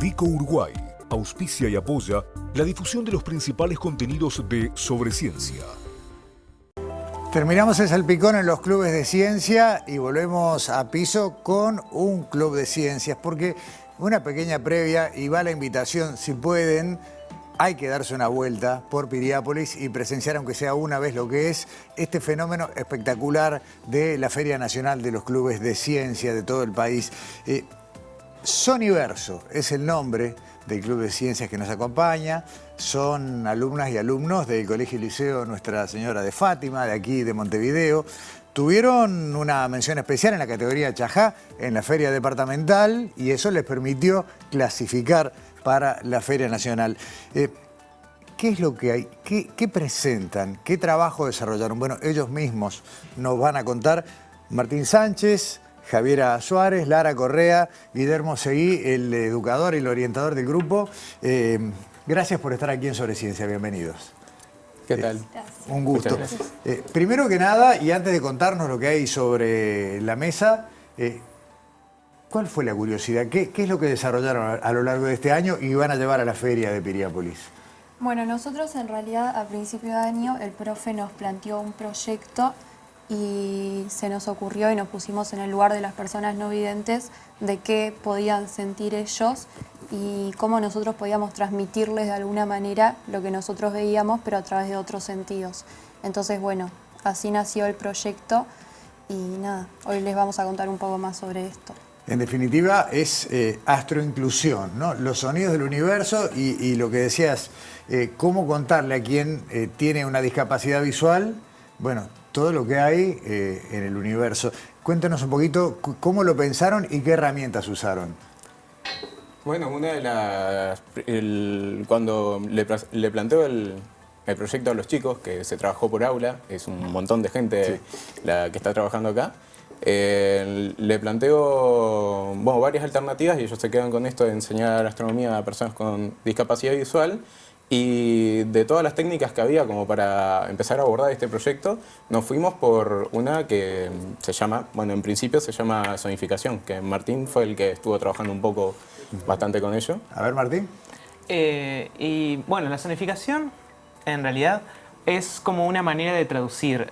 Vico Uruguay auspicia y apoya la difusión de los principales contenidos de Sobre Ciencia. Terminamos el salpicón en los clubes de ciencia y volvemos a piso con un club de ciencias, porque una pequeña previa y va la invitación, si pueden, hay que darse una vuelta por Piriápolis y presenciar, aunque sea una vez, lo que es este fenómeno espectacular de la Feria Nacional de los Clubes de Ciencia de todo el país. Soniverso es el nombre del Club de Ciencias que nos acompaña. Son alumnas y alumnos del Colegio y Liceo Nuestra Señora de Fátima, de aquí de Montevideo. Tuvieron una mención especial en la categoría Chajá en la Feria Departamental y eso les permitió clasificar para la Feria Nacional. ¿Qué es lo que hay? ¿Qué presentan? ¿Qué trabajo desarrollaron? Bueno, ellos mismos nos van a contar. Martín Sánchez, Javiera Suárez, Lara Correa, Guillermo Seguí, el educador y el orientador del grupo. Gracias por estar aquí en Sobre Ciencia, bienvenidos. ¿Qué tal? Un gusto. Muchas gracias. Primero que nada, y antes de contarnos lo que hay sobre la mesa, ¿cuál fue la curiosidad? ¿Qué es lo que desarrollaron a lo largo de este año y van a llevar a la feria de Piriápolis? Bueno, nosotros en realidad a principio de año el profe nos planteó un proyecto y se nos ocurrió y nos pusimos en el lugar de las personas no videntes de qué podían sentir ellos y cómo nosotros podíamos transmitirles de alguna manera lo que nosotros veíamos, pero a través de otros sentidos. Entonces, bueno, así nació el proyecto y nada, hoy les vamos a contar un poco más sobre esto. En definitiva, es astroinclusión, ¿no? Los sonidos del universo y lo que decías, cómo contarle a quien tiene una discapacidad visual, bueno, todo lo que hay en el universo. Cuéntanos un poquito cómo lo pensaron y qué herramientas usaron. Bueno, una de las... cuando le planteo el proyecto a los chicos, que se trabajó por aula, es un montón de gente la que está trabajando acá, le planteo varias alternativas y ellos se quedan con esto de enseñar astronomía a personas con discapacidad visual. Y de todas las técnicas que había como para empezar a abordar este proyecto, nos fuimos por una que se llama, bueno, en principio se llama sonificación, que Martín fue el que estuvo trabajando un poco bastante con ello. A ver, Martín. Y bueno, la sonificación en realidad es como una manera de traducir,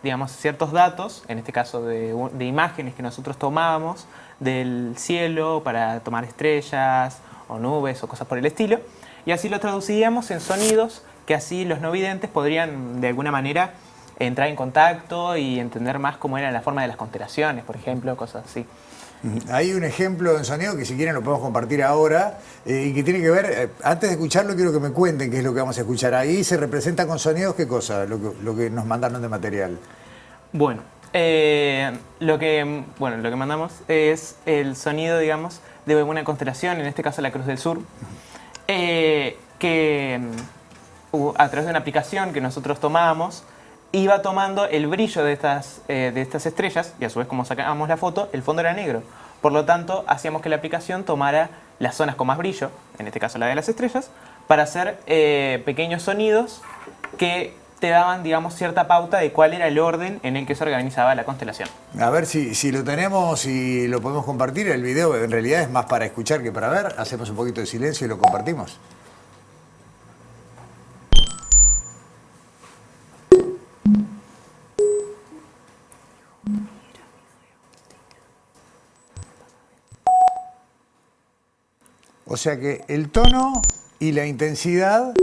digamos, ciertos datos, en este caso de imágenes que nosotros tomábamos del cielo para tomar estrellas o nubes o cosas por el estilo, y así lo traducíamos en sonidos que así los no videntes podrían de alguna manera entrar en contacto y entender más cómo era la forma de las constelaciones, por ejemplo, cosas así. Hay un ejemplo en sonido que si quieren lo podemos compartir ahora y que tiene que ver, antes de escucharlo quiero que me cuenten qué es lo que vamos a escuchar. Ahí se representa con sonidos, ¿qué cosa? Lo que nos mandaron de material. Bueno, lo que mandamos es el sonido, digamos, de una constelación, en este caso la Cruz del Sur, que a través de una aplicación que nosotros tomábamos, iba tomando el brillo de estas estrellas, y a su vez como sacábamos la foto, el fondo era negro. Por lo tanto, hacíamos que la aplicación tomara las zonas con más brillo, en este caso la de las estrellas, para hacer pequeños sonidos que te daban, digamos, cierta pauta de cuál era el orden en el que se organizaba la constelación. A ver si lo tenemos y lo podemos compartir. El video en realidad es más para escuchar que para ver. Hacemos un poquito de silencio y lo compartimos. O sea que el tono y la intensidad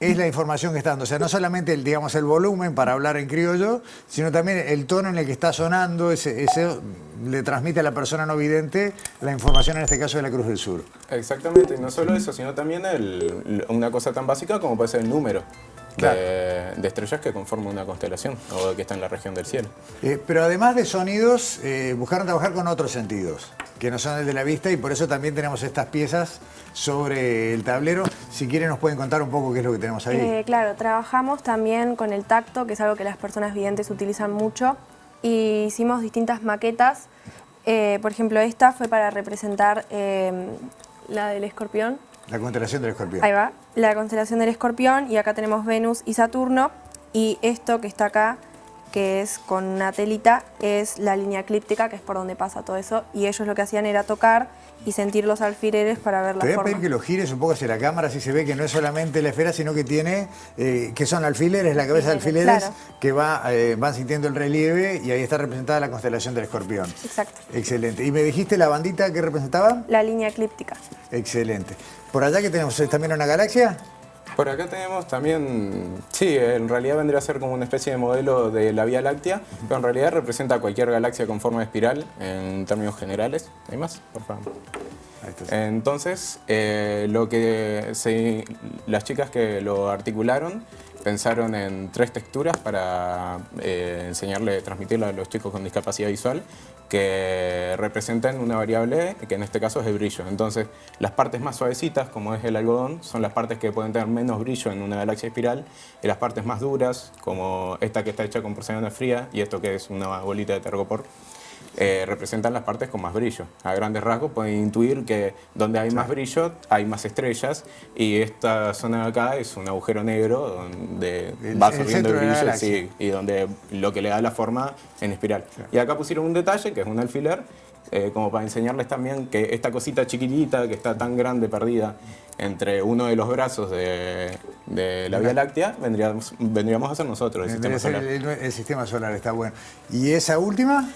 es la información que está dando. O sea, no solamente el volumen para hablar en criollo, sino también el tono en el que está sonando, ese le transmite a la persona no vidente la información, en este caso de la Cruz del Sur. Exactamente, y no solo eso, sino también una cosa tan básica como puede ser el número. Claro. De estrellas que conforman una constelación o que está en la región del cielo. Pero además de sonidos, buscaron trabajar con otros sentidos, que no son el de la vista, y por eso también tenemos estas piezas sobre el tablero. Si quieren nos pueden contar un poco qué es lo que tenemos ahí. Claro, trabajamos también con el tacto, que es algo que las personas videntes utilizan mucho, y hicimos distintas maquetas. Por ejemplo, esta fue para representar la del escorpión. La constelación del escorpión. Ahí va, la constelación del escorpión, y acá tenemos Venus y Saturno, y esto que está acá, que es con una telita, es la línea eclíptica, que es por donde pasa todo eso, y ellos lo que hacían era tocar y sentir los alfileres para ver la Te voy a forma. pedir que lo gires un poco hacia la cámara, así se ve que no es solamente la esfera, sino que tiene, que son alfileres, la cabeza de alfileres, Claro. que van sintiendo el relieve y ahí está representada la constelación del Escorpión. Exacto. Excelente. ¿Y me dijiste la bandita que representaba? La línea eclíptica. Excelente. ¿Por allá que tenemos? ¿Es también una galaxia? Por acá tenemos también, sí, en realidad vendría a ser como una especie de modelo de la Vía Láctea, pero en realidad representa cualquier galaxia con forma de espiral en términos generales. ¿Hay más? Por favor. Ahí está. Entonces, las chicas que lo articularon pensaron en 3 texturas para transmitirle a los chicos con discapacidad visual, que representan una variable que en este caso es el brillo. Entonces, las partes más suavecitas, como es el algodón, son las partes que pueden tener menos brillo en una galaxia espiral, y las partes más duras, como esta que está hecha con porcelana fría y esto que es una bolita de tergopor, representan las partes con más brillo. A grandes rasgos pueden intuir que donde hay más brillo hay más estrellas, y esta zona de acá es un agujero negro donde va el absorbiendo centro el de la brillo, galaxia. sí, y donde lo que le da la forma en espiral. Y acá pusieron un detalle que es un alfiler, como para enseñarles también que esta cosita chiquitita que está tan grande perdida entre uno de los brazos de la Vía Láctea vendríamos a ser nosotros, el sistema Vendría a solar. ser el sistema solar, está bueno. ¿Y esa última?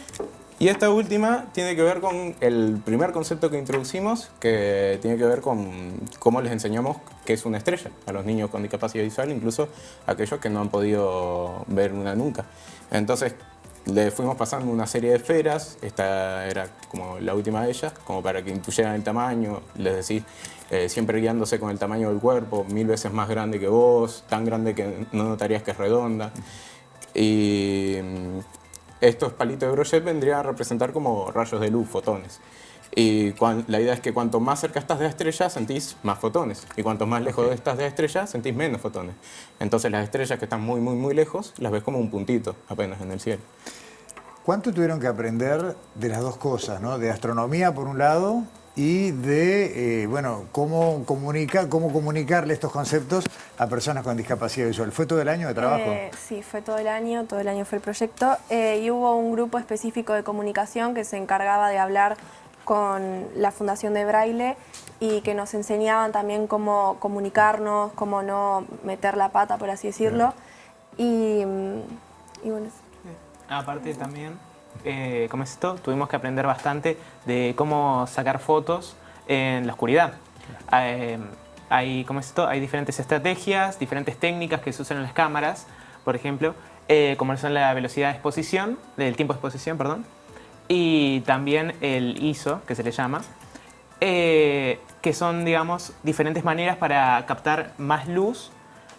Y esta última tiene que ver con el primer concepto que introducimos, que tiene que ver con cómo les enseñamos qué es una estrella a los niños con discapacidad visual, incluso a aquellos que no han podido ver una nunca. Entonces, le fuimos pasando una serie de esferas, esta era como la última de ellas, como para que intuyeran el tamaño, les decís, siempre guiándose con el tamaño del cuerpo, 1000 veces más grande que vos, tan grande que no notarías que es redonda. Y estos palitos de brochet vendrían a representar como rayos de luz, fotones. Y la idea es que cuanto más cerca estás de la estrella, sentís más fotones. Y cuanto más lejos estás de la estrella, sentís menos fotones. Entonces las estrellas que están muy, muy, muy lejos, las ves como un puntito apenas en el cielo. ¿Cuánto tuvieron que aprender de las dos cosas, ¿no? De astronomía, por un lado, y de, bueno, cómo comunicarle estos conceptos a personas con discapacidad visual? ¿Fue todo el año de trabajo? Sí, fue todo el año fue el proyecto. Y hubo un grupo específico de comunicación que se encargaba de hablar con la Fundación de Braille y que nos enseñaban también cómo comunicarnos, cómo no meter la pata, por así decirlo. Y bueno, Aparte también, ¿cómo es esto? Tuvimos que aprender bastante de cómo sacar fotos en la oscuridad. ¿Cómo es esto? Hay diferentes estrategias, diferentes técnicas que se usan en las cámaras, por ejemplo, como son la velocidad de exposición, el tiempo de exposición, perdón, y también el ISO, que se le llama, que son, digamos, diferentes maneras para captar más luz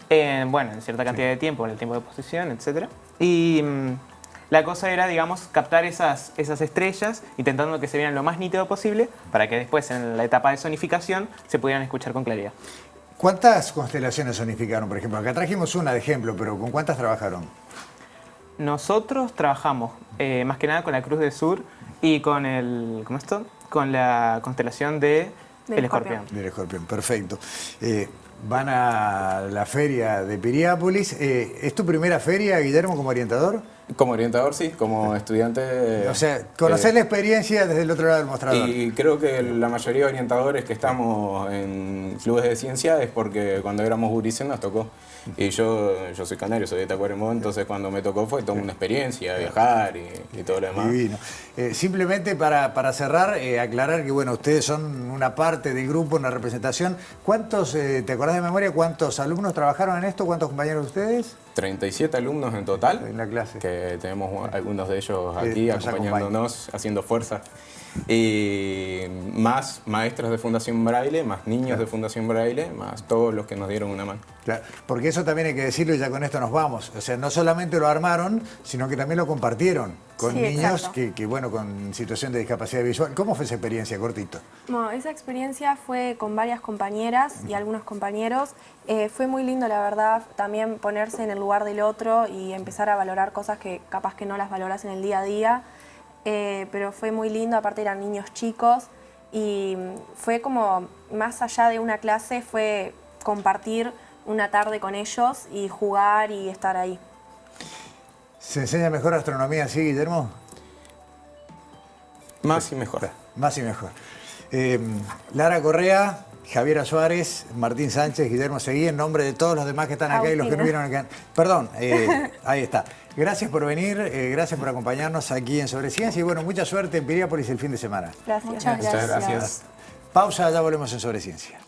en cierta cantidad de tiempo, en el tiempo de exposición, etc. Y la cosa era, digamos, captar esas estrellas, intentando que se vieran lo más nítido posible, para que después, en la etapa de sonificación, se pudieran escuchar con claridad. ¿Cuántas constelaciones sonificaron, por ejemplo? Acá trajimos una de ejemplo, pero ¿con cuántas trabajaron? Nosotros trabajamos más que nada con la Cruz del Sur y con con la constelación del Escorpión. Del Escorpión, perfecto. Van a la feria de Piriápolis. ¿Es tu primera feria, Guillermo, como orientador? Como orientador, sí, como estudiante. O sea, conocer la experiencia desde el otro lado del mostrador. Y creo que la mayoría de orientadores que estamos en clubes de ciencia es porque cuando éramos gurises nos tocó. Y yo soy canario, soy de Tacuarembó, entonces cuando me tocó fue toda una experiencia, viajar y todo lo demás. Divino. Simplemente para cerrar, aclarar que bueno, ustedes son una parte del grupo, una representación. ¿Cuántos, te acordás de memoria, cuántos alumnos trabajaron en esto? ¿Cuántos compañeros de ustedes? 37 alumnos en total, En la clase. que tenemos algunos de ellos aquí nos acompañándonos, haciendo fuerza. Y más maestras de Fundación Braille, más niños de Fundación Braille, más todos los que nos dieron una mano. Claro, porque eso también hay que decirlo y ya con esto nos vamos. O sea, no solamente lo armaron, sino que también lo compartieron con Sí, niños exacto. bueno, con situación de discapacidad visual. ¿Cómo fue esa experiencia, cortito? Bueno, esa experiencia fue con varias compañeras y algunos compañeros. Fue muy lindo, la verdad, también ponerse en el lugar del otro y empezar a valorar cosas que capaz que no las valoras en el día a día. Pero fue muy lindo, aparte eran niños chicos y fue como, más allá de una clase, fue compartir una tarde con ellos y jugar y estar ahí. ¿Se enseña mejor astronomía así, Guillermo? Más y mejor. Más y mejor. Lara Correa, Javiera Suárez, Martín Sánchez, Guillermo Seguí, en nombre de todos los demás que están acá y los que no vieron acá. Perdón, ahí está. Gracias por venir, gracias por acompañarnos aquí en Sobre Ciencia y bueno, mucha suerte en Piriápolis el fin de semana. Gracias. Muchas Muchas gracias. gracias. Pausa, ya volvemos en Sobre Ciencia.